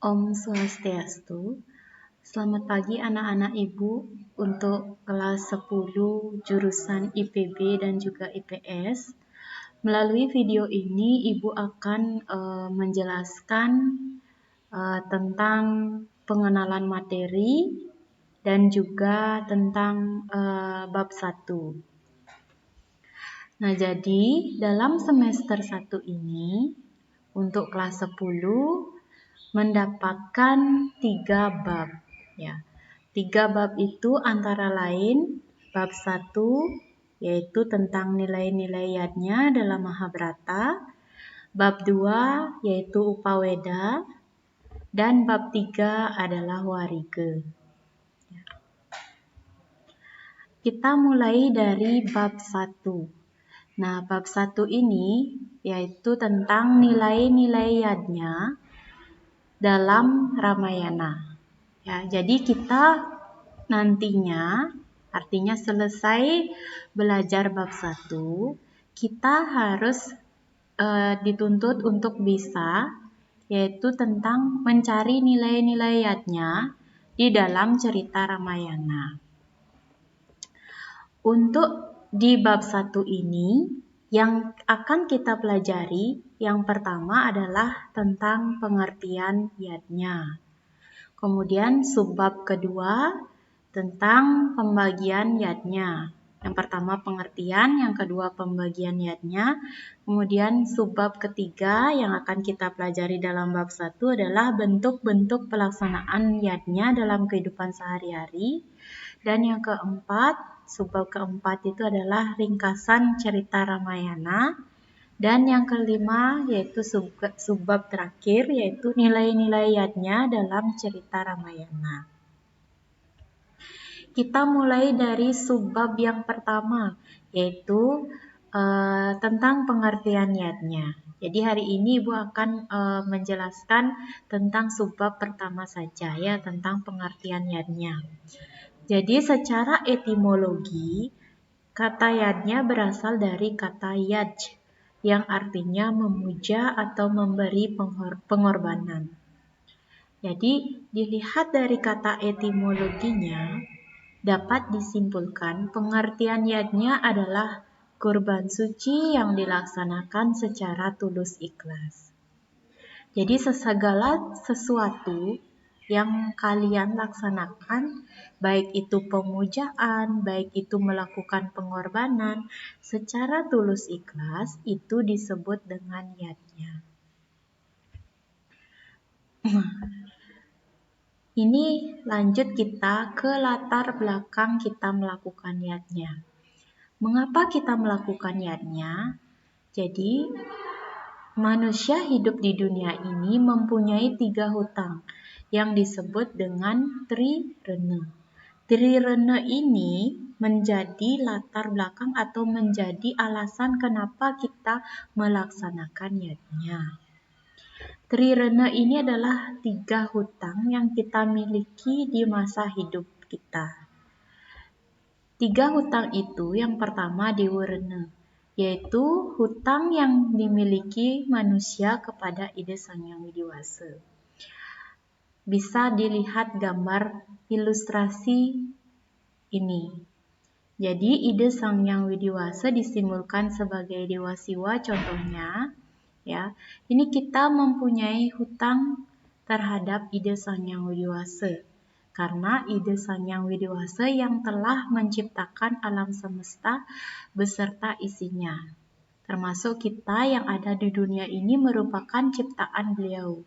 Om Swastiastu. Selamat pagi anak-anak Ibu untuk kelas 10 jurusan IPB dan juga IPS. Melalui video ini Ibu akan menjelaskan tentang pengenalan materi dan juga tentang bab 1. Nah, jadi dalam semester 1 ini untuk kelas 10 mendapatkan 3 bab ya. 3 bab itu antara lain bab 1 yaitu tentang nilai-nilai yadnya dalam Mahabharata, bab 2 yaitu Upaweda, dan bab 3 adalah Warige. Kita mulai dari bab 1. Nah, bab 1 ini yaitu tentang nilai-nilai yadnya dalam Ramayana. Ya, jadi kita nantinya artinya selesai belajar bab 1, kita harus dituntut untuk bisa yaitu tentang mencari nilai-nilai yadnya di dalam cerita Ramayana. Untuk di bab 1 ini yang akan kita pelajari yang pertama adalah tentang pengertian yadnya. Kemudian subbab kedua tentang pembagian yadnya. Yang pertama pengertian, yang kedua pembagian yadnya. Kemudian subbab ketiga yang akan kita pelajari dalam bab 1 adalah bentuk-bentuk pelaksanaan yadnya dalam kehidupan sehari-hari. Dan yang keempat, subbab keempat itu adalah ringkasan cerita Ramayana. Dan yang kelima yaitu subbab terakhir yaitu nilai-nilai yadnya dalam cerita Ramayana. Kita mulai dari subbab yang pertama yaitu tentang pengertian yadnya. Jadi hari ini Ibu akan menjelaskan tentang subbab pertama saja ya, tentang pengertian yadnya. Jadi secara etimologi kata yadnya berasal dari kata yaj yang artinya memuja atau memberi pengorbanan. Jadi dilihat dari kata etimologinya dapat disimpulkan pengertian yadnya adalah kurban suci yang dilaksanakan secara tulus ikhlas. Jadi segala sesuatu yang kalian laksanakan, baik itu pemujaan, baik itu melakukan pengorbanan, secara tulus ikhlas, itu disebut dengan yadnya. Ini lanjut kita ke latar belakang kita melakukan yadnya. Mengapa kita melakukan yadnya? Jadi, manusia hidup di dunia ini mempunyai 3 hutang yang disebut dengan trirena. Trirena ini menjadi latar belakang atau menjadi alasan kenapa kita melaksanakan yadnya. Trirena ini adalah 3 hutang yang kita miliki di masa hidup kita. 3 hutang itu yang pertama diwerena, yaitu hutang yang dimiliki manusia kepada Ida Sang Hyang Widiwasa. Bisa dilihat gambar ilustrasi ini. Jadi Ida Sang Hyang Widiwasa disimbolkan sebagai Dewa Siwa contohnya. Ya, ini kita mempunyai hutang terhadap Ida Sang Hyang Widiwasa. Karena Ida Sang Hyang Widiwasa yang telah menciptakan alam semesta beserta isinya. Termasuk kita yang ada di dunia ini merupakan ciptaan beliau.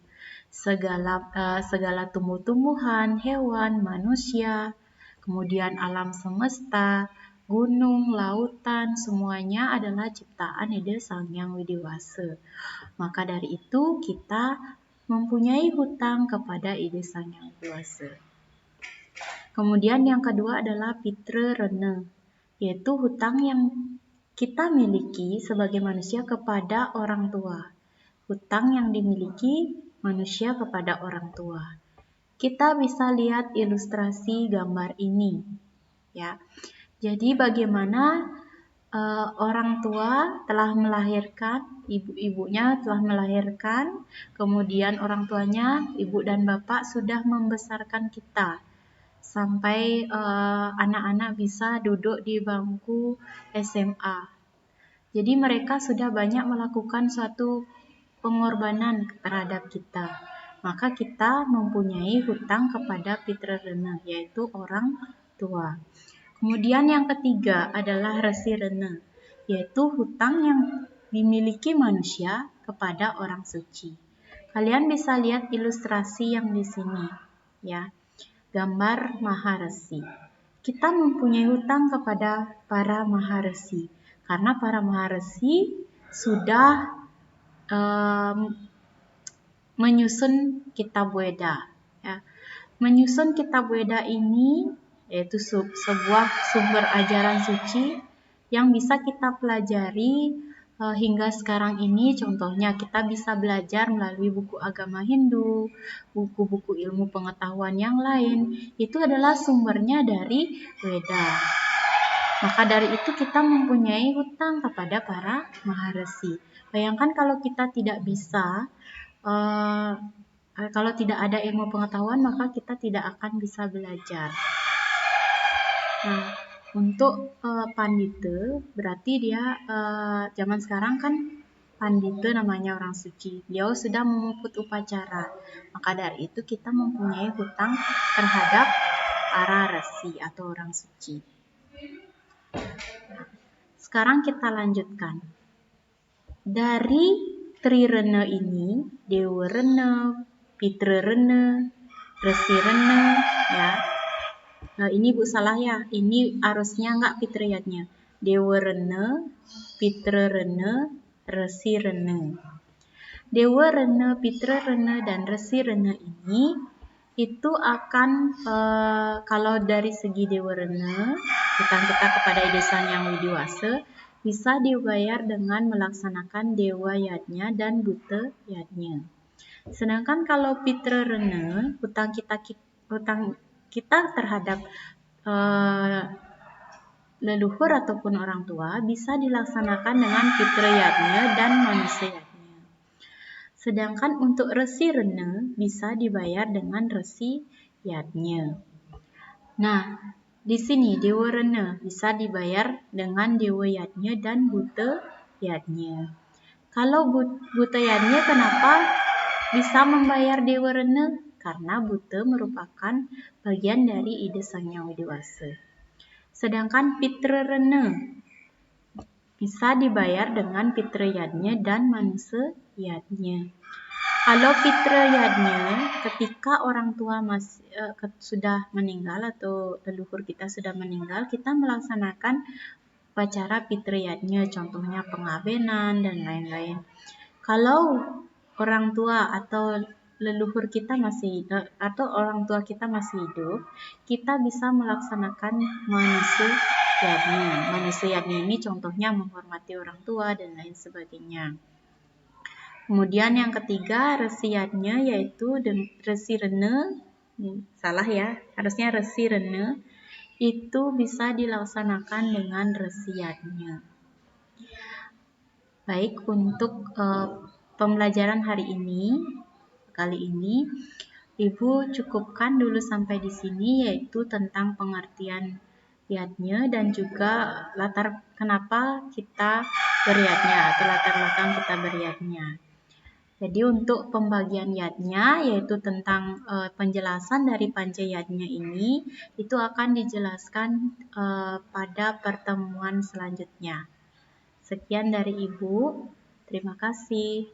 Segala tumbuh-tumbuhan, hewan, manusia, kemudian alam semesta, gunung, lautan, semuanya adalah ciptaan Ida Sang Hyang Widiwasa. Maka dari itu kita mempunyai hutang kepada Ida Sang Hyang Widiwasa. Kemudian yang kedua adalah pitrarena, yaitu hutang yang kita miliki sebagai manusia kepada orang tua. Hutang yang dimiliki manusia kepada orang tua. Kita bisa lihat ilustrasi gambar ini, ya. Jadi bagaimana orang tua telah melahirkan, ibunya telah melahirkan, kemudian orang tuanya, ibu dan bapak sudah membesarkan kita sampai anak-anak bisa duduk di bangku SMA. Jadi mereka sudah banyak melakukan suatu pengorbanan terhadap kita. Maka kita mempunyai hutang kepada pitrarena, yaitu orang tua. Kemudian yang ketiga adalah resirena, yaitu hutang yang dimiliki manusia kepada orang suci. Kalian bisa lihat ilustrasi yang di sini, ya. Gambar maharesi. Kita mempunyai hutang kepada para maharesi karena para maharesi sudah menyusun kitab Weda. Ya. Menyusun kitab Weda ini yaitu sebuah sumber ajaran suci yang bisa kita pelajari hingga sekarang ini. Contohnya kita bisa belajar melalui buku agama Hindu, buku-buku ilmu pengetahuan yang lain. Itu adalah sumbernya dari Weda. Maka dari itu kita mempunyai hutang kepada para maharesi. Bayangkan kalau kita tidak bisa, kalau tidak ada ilmu pengetahuan, maka kita tidak akan bisa belajar. Nah, untuk pandita, berarti dia zaman sekarang kan pandita namanya orang suci. Beliau sudah memuput upacara. Maka dari itu kita mempunyai hutang terhadap para resi atau orang suci. Sekarang kita lanjutkan. Dari trirena ini, dewa rena, pitra rena, resi rena, ya. Nah, ini Bu salah ya. Ini arusnya enggak pitriyatnya. Dewa rena, pitra rena, resi rena. Dewa rena, pitra rena, dan resi rena ini itu akan kalau dari segi dewa rena, hutang kita kepada Ide Sang Yang Widiwasa bisa dibayar dengan melaksanakan dewa yadnya dan buta yadnya. Sedangkan kalau pitra rena, hutang kita terhadap leluhur ataupun orang tua bisa dilaksanakan dengan pitra yadnya dan manusia yadnya. Sedangkan untuk resi rena bisa dibayar dengan resi yadnya. Nah, di sini dewa rena bisa dibayar dengan dewa yadnya dan buta yadnya. Kalau buta yadnya kenapa bisa membayar dewa rena? Karena buta merupakan bagian dari Ide Sang Yang Widiwasa. Sedangkan pitra rena bisa dibayar dengan pitra yadnya dan manusia yadnya. Kalau pitra yadnya, ketika orang tua sudah meninggal atau leluhur kita sudah meninggal, kita melaksanakan upacara pitra yadnya, contohnya pengabenan dan lain-lain. Kalau orang tua atau leluhur kita atau orang tua kita masih hidup, kita bisa melaksanakan manusia yadnya. Manusia yadnya ini contohnya menghormati orang tua dan lain sebagainya. Kemudian yang ketiga resi yadnya yaitu resi rena, salah ya, harusnya resi rena, itu bisa dilaksanakan dengan resi yadnya. Baik, untuk pembelajaran kali ini, Ibu cukupkan dulu sampai di sini, yaitu tentang pengertian yadnya dan juga kenapa kita beryadnya atau latar belakang kita beryadnya. Jadi untuk pembagian yadnya, yaitu tentang penjelasan dari panca yadnya ini, itu akan dijelaskan pada pertemuan selanjutnya. Sekian dari Ibu, terima kasih.